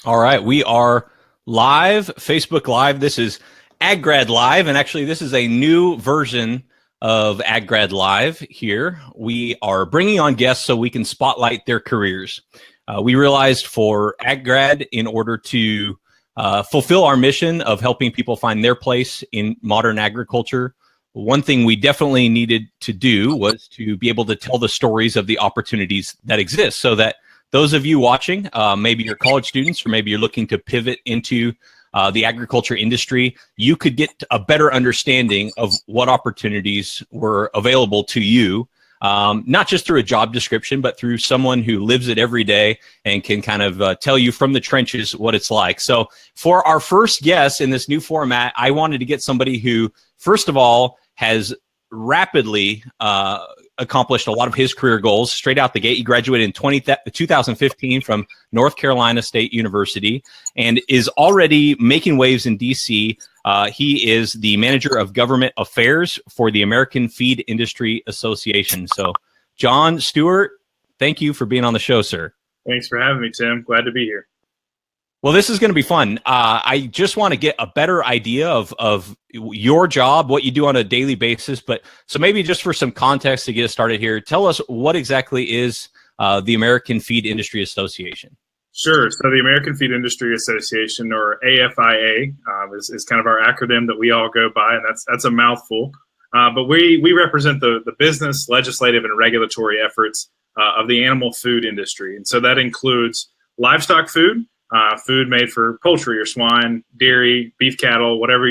All right, we are live, Facebook Live. This is AgGrad Live, and actually, this is a new version of AgGrad Live here. We are bringing on guests so we can spotlight their careers. We realized for AgGrad, in order to fulfill our mission of helping people find their place in modern agriculture, one thing we definitely needed to do was to be able to tell the stories of the opportunities that exist so that those of you watching, maybe you're college students or maybe you're looking to pivot into the agriculture industry, you could get a better understanding of what opportunities were available to you, not just through a job description, but through someone who lives it every day and can kind of tell you from the trenches what it's like. So for our first guest in this new format, I wanted to get somebody who, first of all, has rapidly accomplished a lot of his career goals straight out the gate. He graduated in 2015 from North Carolina State University and is already making waves in D.C. He is the manager of government affairs for the American Feed Industry Association. So, John Stewart, thank you for being on the show, sir. Thanks for having me, Tim. Glad to be here. Well, this is going to be fun. I just want to get a better idea of your job, what you do on a daily basis. But so maybe just for some context to get us started here, tell us what exactly is the American Feed Industry Association. Sure. So the American Feed Industry Association, or AFIA, is kind of our acronym that we all go by, and that's a mouthful. But we represent the business, legislative, and regulatory efforts of the animal food industry, and so that includes livestock food. Food made for poultry or swine, dairy, beef cattle, whatever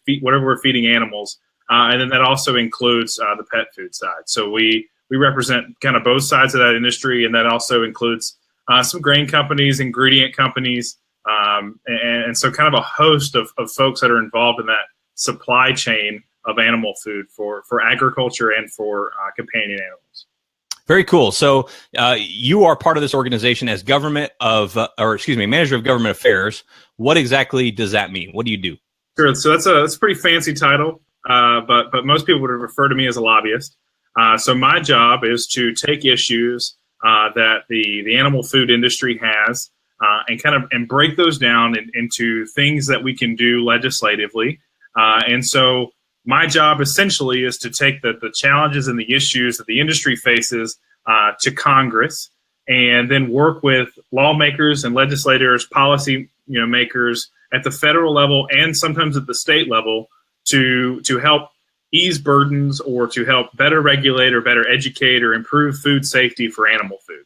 we're feeding animals, and then that also includes the pet food side. So we represent kind of both sides of that industry, and that also includes some grain companies, ingredient companies, and so kind of a host of folks that are involved in that supply chain of animal food for agriculture and for companion animals. Very cool. So you are part of this organization as manager of government affairs. What exactly does that mean? What do you do? Sure. So that's a pretty fancy title, but most people would refer to me as a lobbyist. So my job is to take issues that the animal food industry has and break those down into things that we can do legislatively. And so my job essentially is to take the challenges and the issues that the industry faces to Congress, and then work with lawmakers and legislators, policy makers at the federal level and sometimes at the state level to help ease burdens or to help better regulate or better educate or improve food safety for animal food.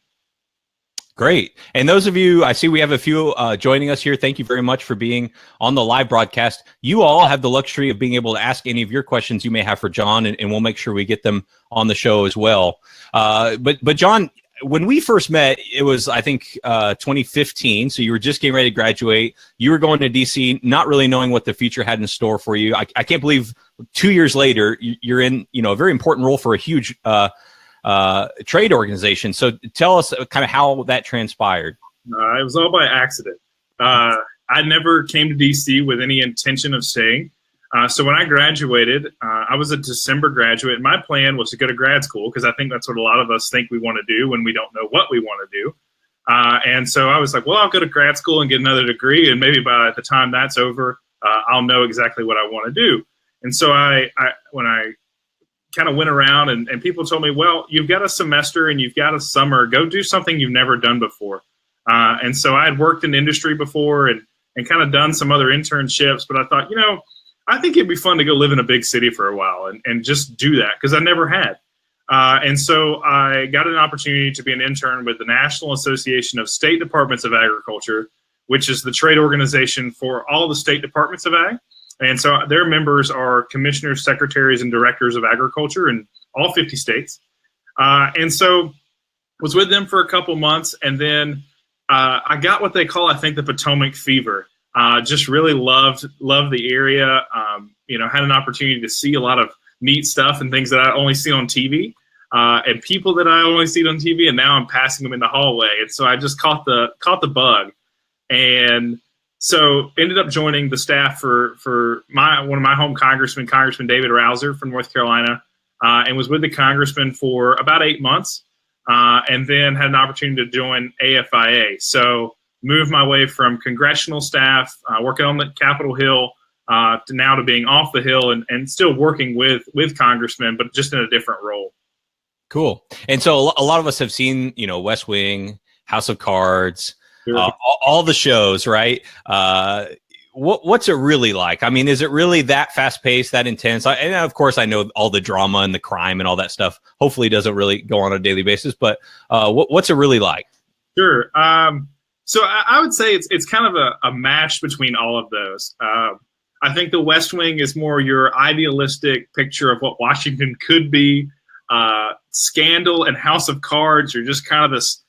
Great. And those of you, I see we have a few joining us here. Thank you very much for being on the live broadcast. You all have the luxury of being able to ask any of your questions you may have for John, and we'll make sure we get them on the show as well. But John, when we first met, it was, I think, 2015. So you were just getting ready to graduate. You were going to D.C., not really knowing what the future had in store for you. I can't believe 2 years later, you're in a very important role for a huge trade organization. So tell us kind of how that transpired. It was all by accident. I never came to DC with any intention of staying. So when I graduated, I was a December graduate. My plan was to go to grad school because I think that's what a lot of us think we want to do when we don't know what we want to do. And so I was like, well, I'll go to grad school and get another degree. And maybe by the time that's over, I'll know exactly what I want to do. And so when I kind of went around and people told me, well, you've got a semester and you've got a summer, go do something you've never done before. And so I had worked in industry before and kind of done some other internships, but I thought, I think it'd be fun to go live in a big city for a while and just do that because I never had. And so I got an opportunity to be an intern with the National Association of State Departments of Agriculture, which is the trade organization for all the state departments of ag. And so their members are commissioners, secretaries, and directors of agriculture in all 50 states. And so was with them for a couple months, and then I got what they call, I think, the Potomac Fever. Just really loved the area. Had an opportunity to see a lot of neat stuff and things that I only see on TV, and people that I only see on TV. And now I'm passing them in the hallway, and so I just caught the bug, and so ended up joining the staff for one of my home congressmen, Congressman David Rouser from North Carolina, and was with the congressman for about 8 months, and then had an opportunity to join AFIA. So move my way from congressional staff, working on the Capitol Hill, to now to being off the Hill and still working with congressmen, but just in a different role. Cool. And so a lot of us have seen, West Wing, House of Cards, Sure. all the shows, right? What's it really like? I mean, is it really that fast paced, that intense? And of course, I know all the drama and the crime and all that stuff hopefully doesn't really go on a daily basis, but what's it really like? Sure. So I would say it's kind of a match between all of those. I think the West Wing is more your idealistic picture of what Washington could be. Scandal and House of Cards are just kind of this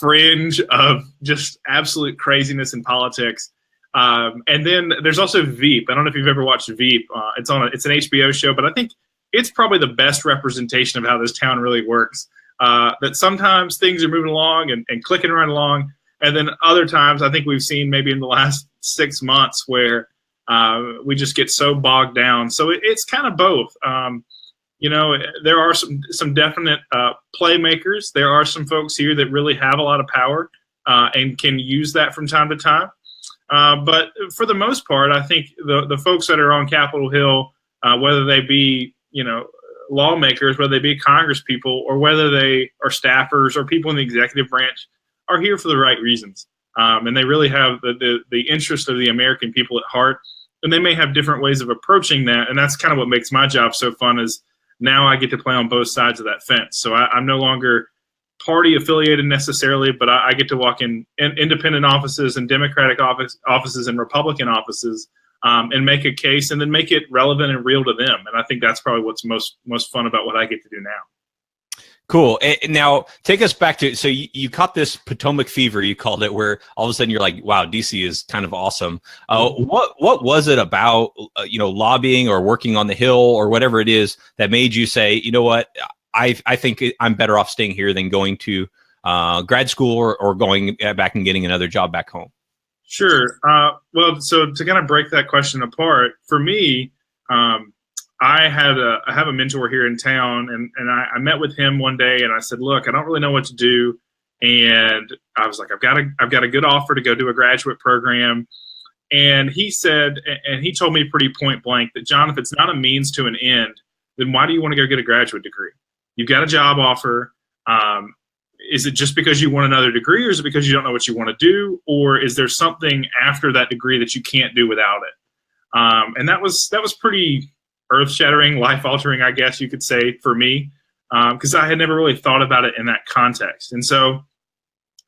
fringe of just absolute craziness in politics. And then there's also Veep. I don't know if you've ever watched Veep. It's an HBO show, but I think it's probably the best representation of how this town really works. That sometimes things are moving along and clicking right along. And then other times, I think we've seen maybe in the last 6 months where we just get so bogged down. So it's kind of both. There are some definite playmakers. There are some folks here that really have a lot of power and can use that from time to time. But for the most part, I think the folks that are on Capitol Hill, whether they be, lawmakers, whether they be Congress people, or whether they are staffers or people in the executive branch, are here for the right reasons. And they really have the interest of the American people at heart. And they may have different ways of approaching that. And that's kind of what makes my job so fun, is now I get to play on both sides of that fence. So I'm no longer party affiliated necessarily, but I get to walk in independent offices and Democratic offices and Republican offices and make a case and then make it relevant and real to them. And I think that's probably what's most fun about what I get to do now. Cool. And now take us back to, so you caught this Potomac Fever, you called it, where all of a sudden you're like, wow, DC is kind of awesome. What was it about, lobbying or working on the Hill or whatever it is that made you say, you know what, I think I'm better off staying here than going to grad school or going back and getting another job back home? Sure. Well, so to kind of break that question apart, for me, I have a mentor here in town, and I met with him one day, and I said, look, I don't really know what to do. And I was like, I've got a good offer to go do a graduate program. And he said, and he told me pretty point blank that, John, if it's not a means to an end, then why do you want to go get a graduate degree? You've got a job offer. Is it just because you want another degree, or is it because you don't know what you want to do? Or is there something after that degree that you can't do without it? And that was pretty earth-shattering, life-altering, I guess you could say, for me, because I had never really thought about it in that context. And so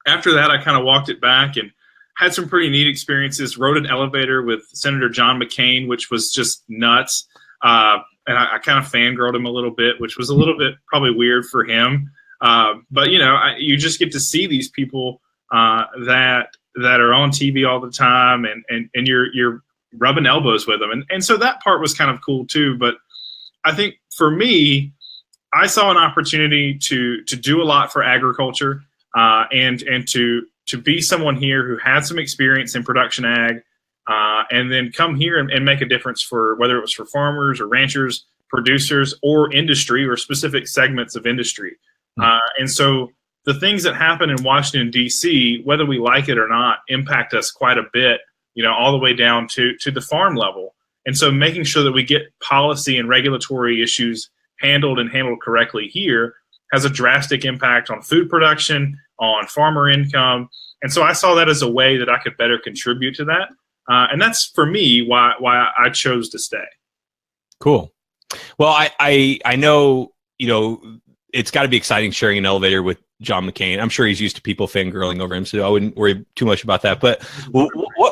after that, I kind of walked it back and had some pretty neat experiences, rode an elevator with Senator John McCain, which was just nuts. And I kind of fangirled him a little bit, which was a little bit probably weird for him. But, you just get to see these people that are on TV all the time, and you're rubbing elbows with them. And so that part was kind of cool too. But I think for me, I saw an opportunity to do a lot for agriculture and to be someone here who had some experience in production ag and then come here and make a difference for whether it was for farmers or ranchers, producers, or industry or specific segments of industry. And so the things that happen in Washington, D.C., whether we like it or not, impact us quite a bit, all the way down to the farm level. And so making sure that we get policy and regulatory issues handled correctly here has a drastic impact on food production, on farmer income. And so I saw that as a way that I could better contribute to that. And that's, for me, why I chose to stay. Cool. Well, I know, it's got to be exciting sharing an elevator with John McCain. I'm sure he's used to people fangirling over him, so I wouldn't worry too much about that. But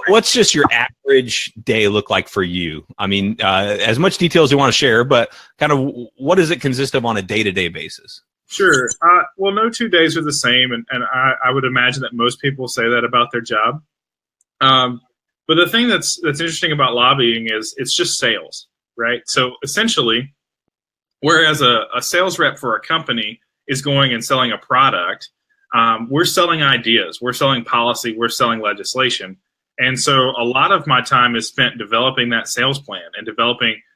what's just your average day look like for you? I mean, as much detail as you want to share, but kind of what does it consist of on a day-to-day basis? Sure. Well, no 2 days are the same, and I would imagine that most people say that about their job. But the thing that's interesting about lobbying is it's just sales, right? So essentially, whereas a sales rep for a company is going and selling a product, we're selling ideas, we're selling policy, we're selling legislation. And so a lot of my time is spent developing that sales plan and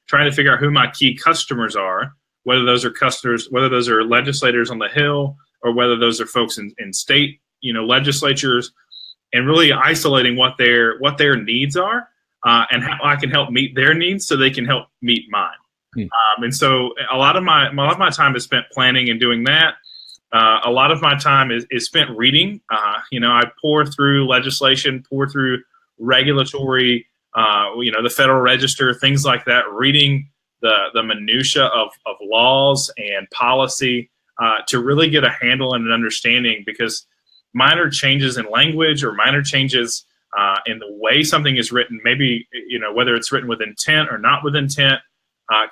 trying to figure out who my key customers are, whether those are customers, whether those are legislators on the Hill, or whether those are folks in state, legislatures, and really isolating what their needs are, and how I can help meet their needs so they can help meet mine. And so a lot of my time is spent planning and doing that. A lot of my time is spent reading. I pour through legislation, pour through regulatory, the Federal Register, things like that, reading the minutia of laws and policy to really get a handle and an understanding, because minor changes in language or minor changes in the way something is written, maybe, whether it's written with intent or not with intent,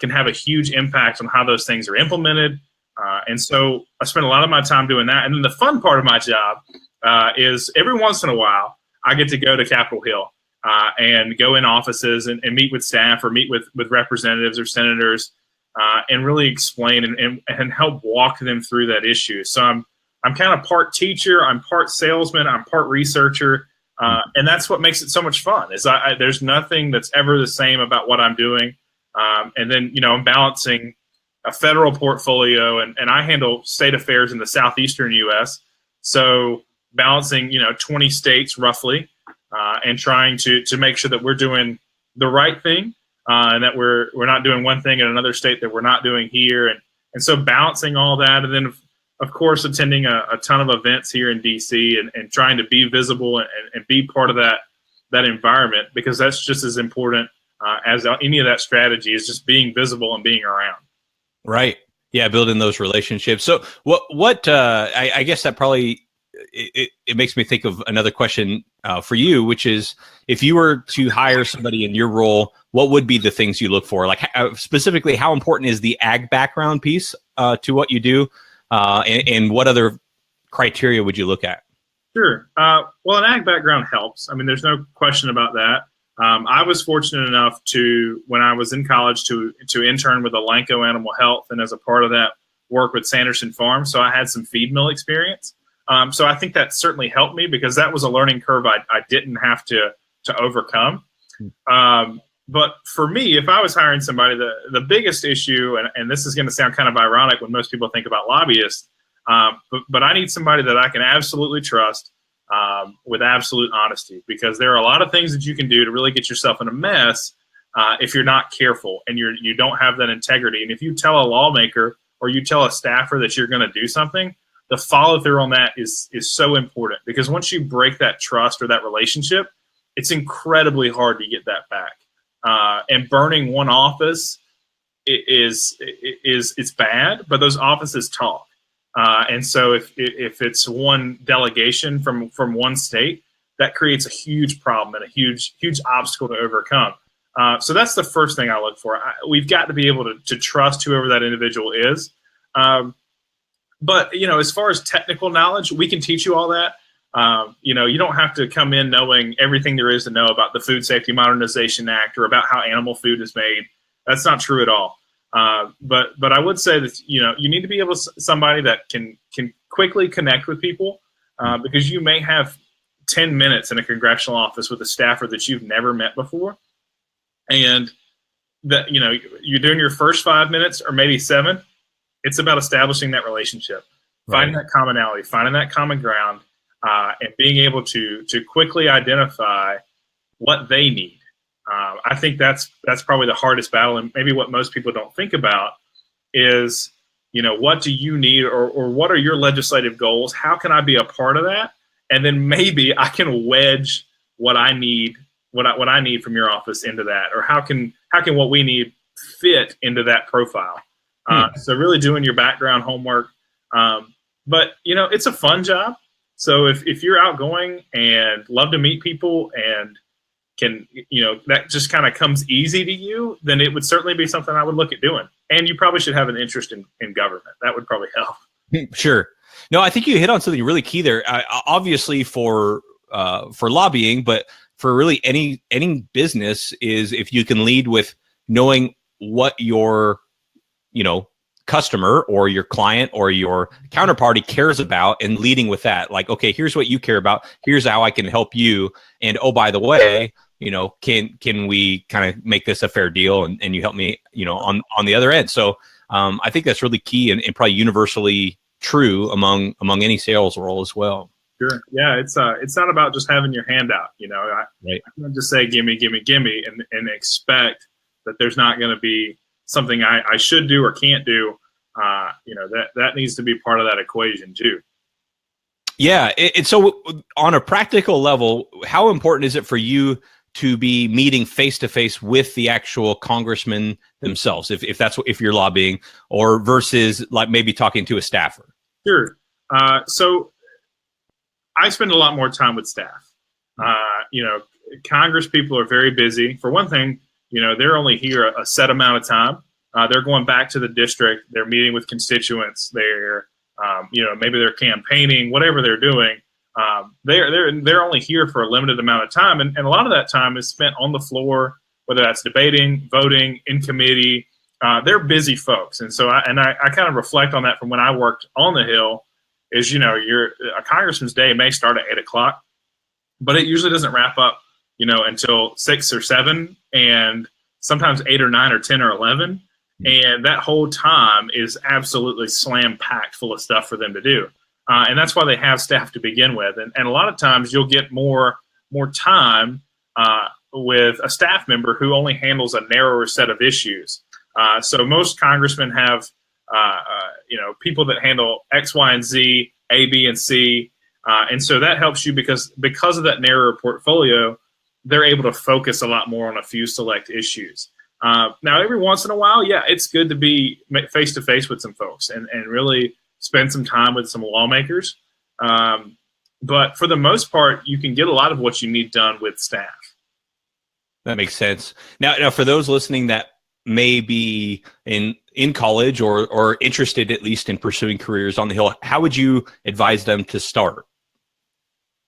can have a huge impact on how those things are implemented. And so I spend a lot of my time doing that. And then the fun part of my job is every once in a while, I get to go to Capitol Hill and go in offices and meet with staff or meet with representatives or senators and really explain and help walk them through that issue. So I'm kind of part teacher, I'm part salesman, I'm part researcher. And that's what makes it so much fun, is there's nothing that's ever the same about what I'm doing. And then, I'm balancing a federal portfolio, and I handle state affairs in the southeastern U.S. So balancing, 20 states roughly, and trying to make sure that we're doing the right thing, and that we're not doing one thing in another state that we're not doing here. And so balancing all that, and then of course attending a ton of events here in DC and trying to be visible and be part of that environment, because that's just as important as any of that strategy, is just being visible and being around. Right. Yeah. Building those relationships. So I guess that probably, it makes me think of another question for you, which is, if you were to hire somebody in your role, what would be the things you look for? Like specifically, how important is the ag background piece to what you do? And what other criteria would you look at? Sure. Well, an ag background helps. I mean, there's no question about that. I was fortunate enough when I was in college, to intern with Elanco Animal Health, and as a part of that, work with Sanderson Farm. So I had some feed mill experience. So I think that certainly helped me, because that was a learning curve I didn't have to overcome. But for me, if I was hiring somebody, the biggest issue, and this is going to sound kind of ironic when most people think about lobbyists, but I need somebody that I can absolutely trust, with absolute honesty, because there are a lot of things that you can do to really get yourself in a mess if you're not careful and you don't have that integrity. And if you tell a lawmaker or you tell a staffer that you're going to do something, the follow through on that is so important, because once you break that trust or that relationship, it's incredibly hard to get that back. And burning one office is bad, but those offices talk. And so if it's one delegation from one state, that creates a huge problem and a huge obstacle to overcome. So that's the first thing I look for. We've got to be able to trust whoever that individual is. But, as far as technical knowledge, we can teach you all that. You don't have to come in knowing everything there is to know about the Food Safety Modernization Act or about how animal food is made. That's not true at all. But I would say that, you need to be somebody that can quickly connect with people, because you may have 10 minutes in a congressional office with a staffer that you've never met before. And that, you're doing your first 5 minutes or maybe 7. It's about establishing that relationship, finding that commonality, finding that common ground, and being able to quickly identify what they need. I think that's probably the hardest battle, and maybe what most people don't think about is, what do you need, or what are your legislative goals? How can I be a part of that? And then maybe I can wedge what I need from your office into that, or how can what we need fit into that profile? So really doing your background homework. But it's a fun job. So if you're outgoing and love to meet people and can, that just kind of comes easy to you, then it would certainly be something I would look at doing. And you probably should have an interest in government. That would probably help. Sure. No, I think you hit on something really key there. Obviously for lobbying, but for really any business, is if you can lead with knowing what your, customer or your client or your counterparty cares about, and leading with that. Like, okay, here's what you care about. Here's how I can help you. And oh, by the way, can we kind of make this a fair deal, and you help me, on the other end. So I think that's really key, and probably universally true among any sales role as well. Sure. Yeah, it's not about just having your hand out. Right. I can't just say gimme, gimme, gimme, and expect that there's not going to be something I should do or can't do. That needs to be part of that equation too. Yeah. So on a practical level, how important is it for you to be meeting face to face with the actual congressmen themselves, if you're lobbying, or versus like maybe talking to a staffer? Sure. So I spend a lot more time with staff. Congress people are very busy. For one thing, they're only here a set amount of time. They're going back to the district. They're meeting with constituents. They're, maybe they're campaigning, whatever they're doing. They're only here for a limited amount of time, and a lot of that time is spent on the floor, whether that's debating, voting, in committee. They're busy folks, and so I kind of reflect on that from when I worked on the Hill. Is a congressman's day may start at 8:00, but it usually doesn't wrap up until 6 or 7, and sometimes 8 or 9 or 10 or 11, and that whole time is absolutely slam packed full of stuff for them to do, and that's why they have staff to begin with, and a lot of times you'll get more time with a staff member who only handles a narrower set of issues. So most congressmen have people that handle X, Y, and Z, A, B, and C. And so that helps you because of that narrower portfolio, they're able to focus a lot more on a few select issues. Now, every once in a while, yeah, it's good to be face-to-face with some folks and really spend some time with some lawmakers. But for the most part, you can get a lot of what you need done with staff. That makes sense. Now for those listening that may be in college or interested at least in pursuing careers on the Hill, how would you advise them to start?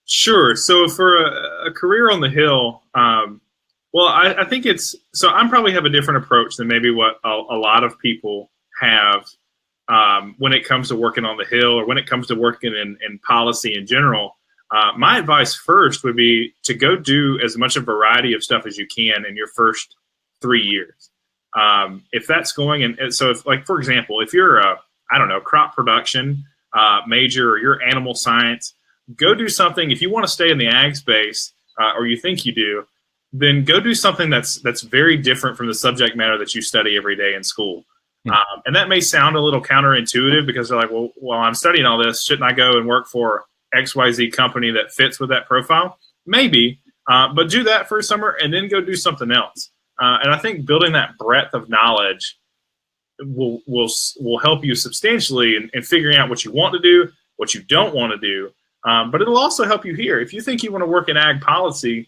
Sure. So for a career on the Hill, I think I'm probably have a different approach than maybe what a lot of people have when it comes to working on the Hill or when it comes to working in policy in general. My advice first would be to go do as much a variety of stuff as you can in your first 3 years. If that's going, and so if, like, for example, if you're crop production major, or you're animal science, go do something. If you want to stay in the ag space, or you think you do, then go do something that's very different from the subject matter that you study every day in school. And that may sound a little counterintuitive because they're like, well, I'm studying all this. Shouldn't I go and work for XYZ company that fits with that profile? Maybe, but do that for a summer and then go do something else. And I think building that breadth of knowledge will help you substantially in figuring out what you want to do, what you don't want to do. But it'll also help you here. If you think you want to work in ag policy,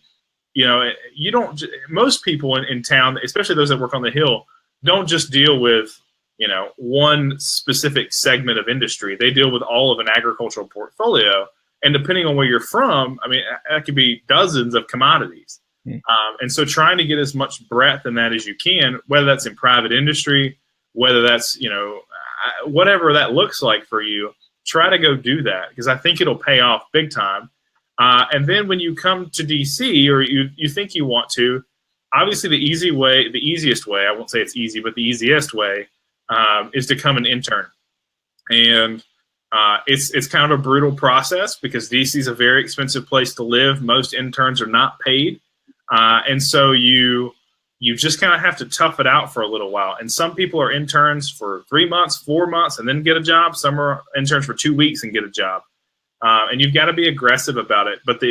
you don't. Most people in town, especially those that work on the Hill, don't just deal with one specific segment of industry. They deal with all of an agricultural portfolio, and depending on where you're from, I mean, that could be dozens of commodities. And so trying to get as much breadth in that as you can, whether that's in private industry, whether that's, whatever that looks like for you, try to go do that because I think it'll pay off big time. And then when you come to DC or you think you want to, obviously the easiest way, I won't say it's easy, but the easiest way is to come an intern. And it's kind of a brutal process because DC is a very expensive place to live. Most interns are not paid. And so you just kind of have to tough it out for a little while. And some people are interns for 3 months, 4 months, and then get a job. Some are interns for 2 weeks and get a job. And you've got to be aggressive about it. But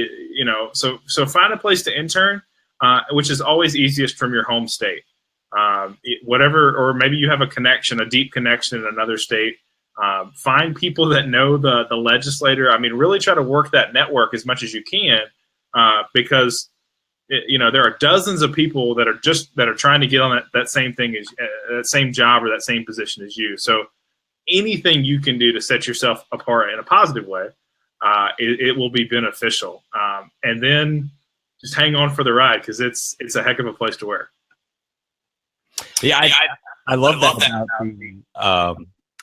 so find a place to intern, which is always easiest from your home state. Whatever, or maybe you have a deep connection in another state. Find people that know the legislator. I mean, really try to work that network as much as you can, because there are dozens of people that are trying to get on that same thing as that same job or that same position as you. So anything you can do to set yourself apart in a positive way, it will be beneficial. And then just hang on for the ride because it's a heck of a place to work. Yeah, I love that about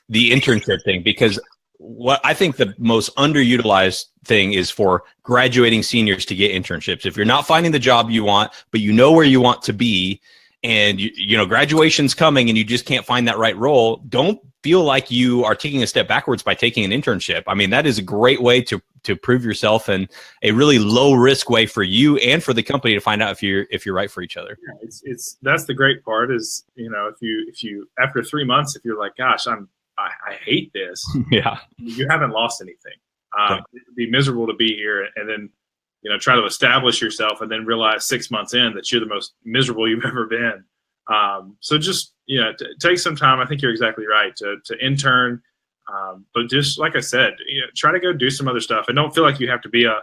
the internship thing because what I think the most underutilized thing is for graduating seniors to get internships. If you're not finding the job you want, but you know where you want to be, and graduation's coming, and you just can't find that right role, don't feel like you are taking a step backwards by taking an internship. I mean, that is a great way to prove yourself, and a really low risk way for you and for the company to find out if you're right for each other. Yeah, it's that's the great part is, if you after 3 months, if you're like, gosh, I hate this. Yeah. You haven't lost anything. Right. It'd be miserable to be here and then, try to establish yourself and then realize 6 months in that you're the most miserable you've ever been. So just, take some time. I think you're exactly right to intern. But just like I said, try to go do some other stuff, and don't feel like you have to be a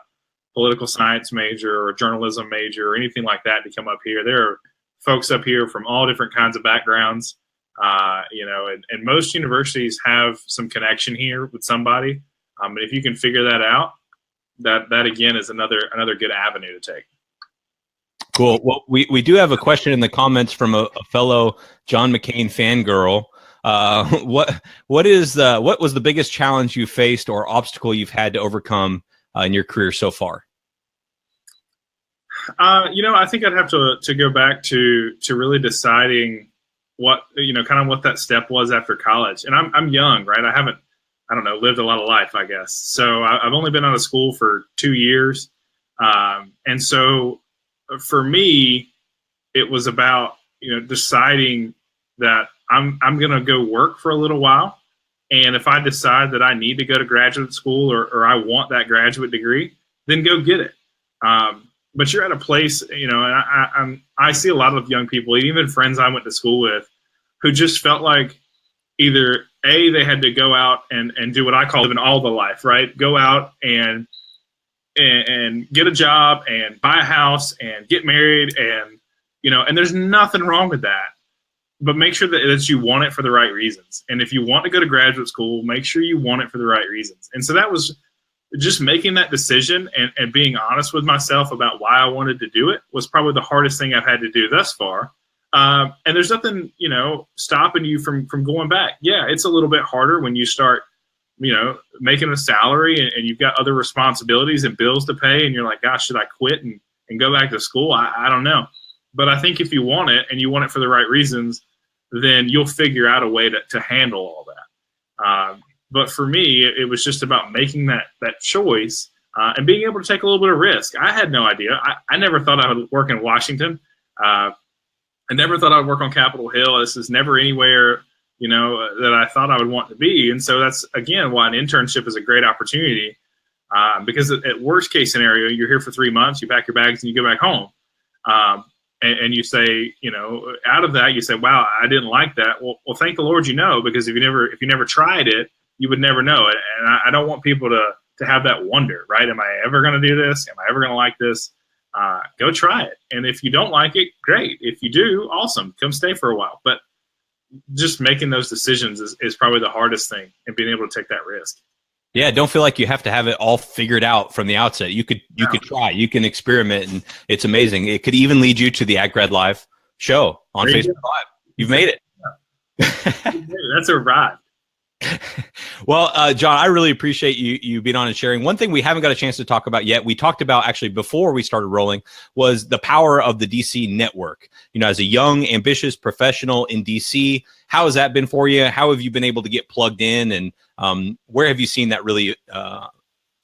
political science major or a journalism major or anything like that to come up here. There are folks up here from all different kinds of backgrounds, and most universities have some connection here with somebody. And if you can figure that out, that again is another good avenue to take. Cool. Well, we do have a question in the comments from a fellow John McCain fangirl. What was the biggest challenge you faced or obstacle you've had to overcome in your career so far? I think I'd have to go back to really deciding what, kind of what that step was after college. And I'm young, right? I don't know, lived a lot of life, I guess. So I've only been out of school for 2 years. And so for me, it was about, deciding that I'm going to go work for a little while. And if I decide that I need to go to graduate school or I want that graduate degree, then go get it. But you're at a place, and I see a lot of young people, even friends I went to school with, who just felt like either they had to go out and do what I call living all the life, right? Go out and get a job and buy a house and get married and there's nothing wrong with that. But make sure that you want it for the right reasons. And if you want to go to graduate school, make sure you want it for the right reasons. And so that was just making that decision and being honest with myself about why I wanted to do it was probably the hardest thing I've had to do thus far. And there's nothing, stopping you from going back. Yeah, it's a little bit harder when you start, making a salary and you've got other responsibilities and bills to pay. And you're like, gosh, should I quit and go back to school? I don't know. But I think if you want it and you want it for the right reasons, then you'll figure out a way to handle all that. But for me, it was just about making that choice and being able to take a little bit of risk. I had no idea. I never thought I would work in Washington. I never thought I would work on Capitol Hill. This is never anywhere, that I thought I would want to be. And so that's, again, why an internship is a great opportunity because at worst case scenario, you're here for 3 months, you pack your bags and you go back home. And you say, out of that, you say, wow, I didn't like that. Well, thank the Lord, because if you never tried it, you would never know it. And I don't want people to have that wonder, right? Am I ever going to do this? Am I ever going to like this? Go try it. And if you don't like it, great. If you do, awesome. Come stay for a while. But just making those decisions is probably the hardest thing, and being able to take that risk. Yeah, don't feel like you have to have it all figured out from the outset. You could try, you can experiment, and it's amazing. It could even lead you to the AgGrad Live show on Facebook Live. You've made it. That's a ride. Well, John, I really appreciate you being on and sharing. One thing we haven't got a chance to talk about yet, we talked about actually before we started rolling, was the power of the DC network. As a young, ambitious professional in DC, how has that been for you? How have you been able to get plugged in, and where have you seen that really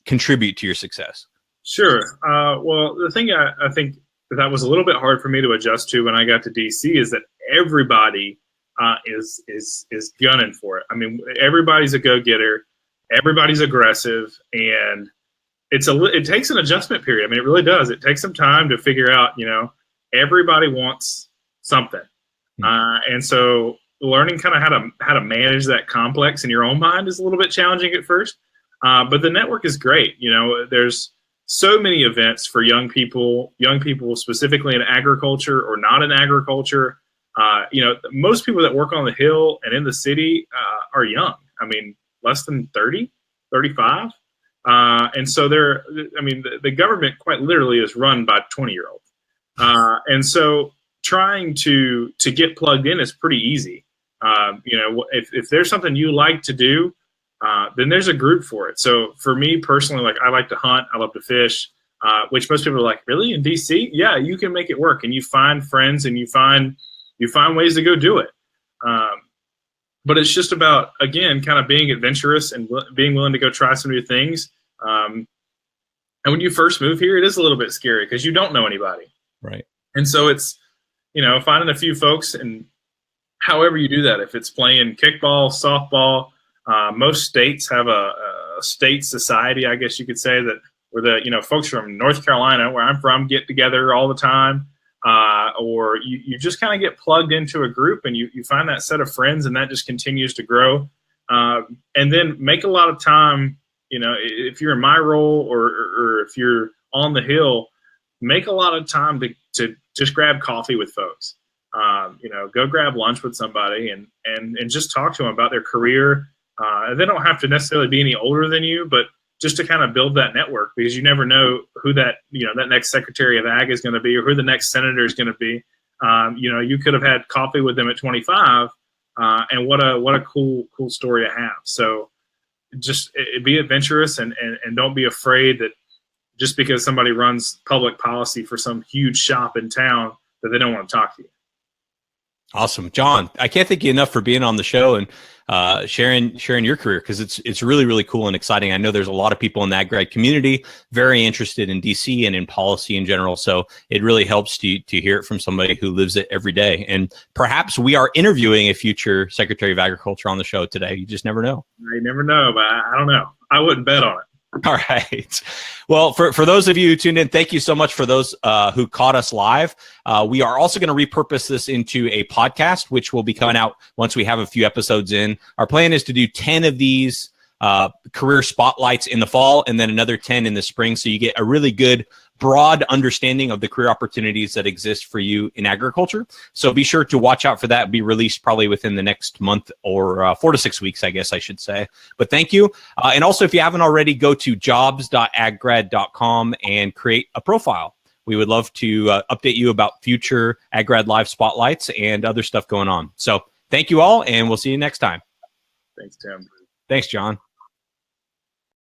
contribute to your success? Sure. Well, the thing I think that was a little bit hard for me to adjust to when I got to DC is that everybody is gunning for it. I mean, everybody's a go-getter, everybody's aggressive, and it takes an adjustment period. I mean, it really does. It takes some time to figure out, everybody wants something. And so learning kind of how to manage that complex in your own mind is a little bit challenging at first. But the network is great. There's so many events for young people specifically in agriculture or not in agriculture. Most people that work on the Hill and in the city are young. I mean, less than 30, 35. And so the government quite literally is run by 20-year-olds. And so trying to get plugged in is pretty easy. If there's something you like to do, then there's a group for it. So for me personally, like I like to hunt, I love to fish, which most people are like, really, in DC? Yeah, you can make it work, and you find friends and you find ways to go do it. but it's just about, again, kind of being adventurous and being willing to go try some new things. And when you first move here, it is a little bit scary because you don't know anybody. Right. And so it's, finding a few folks, and however you do that, if it's playing kickball, softball, most states have a state society, I guess you could say, that where the, folks from North Carolina, where I'm from, get together all the time. Or you just kind of get plugged into a group and you find that set of friends, and that just continues to grow. And then make a lot of time, if you're in my role or if you're on the Hill, make a lot of time to just grab coffee with folks. Go grab lunch with somebody and just talk to them about their career. They don't have to necessarily be any older than you, but just to kind of build that network, because you never know who that next Secretary of Ag is going to be, or who the next senator is going to be. You could have had coffee with them at 25, and what a cool story to have. So just be adventurous and don't be afraid that just because somebody runs public policy for some huge shop in town that they don't want to talk to you. Awesome. John, I can't thank you enough for being on the show and sharing your career, because it's really, really cool and exciting. I know there's a lot of people in the ag grad community very interested in DC and in policy in general. So it really helps to hear it from somebody who lives it every day. And perhaps we are interviewing a future Secretary of Agriculture on the show today. You just never know. You never know, but I don't know. I wouldn't bet on it. All right. Well, for those of you who tuned in, thank you so much. For those who caught us live, we are also going to repurpose this into a podcast, which will be coming out once we have a few episodes in. Our plan is to do 10 of these career spotlights in the fall, and then another 10 in the spring. So you get a really good, broad understanding of the career opportunities that exist for you in agriculture. So be sure to watch out for that. Be released probably within the next month or 4 to 6 weeks, I guess I should say. But thank you. And also, if you haven't already, go to jobs.aggrad.com and create a profile. We would love to update you about future AgGrad Live spotlights and other stuff going on. So thank you all, and we'll see you next time. Thanks, Tim. Thanks, John.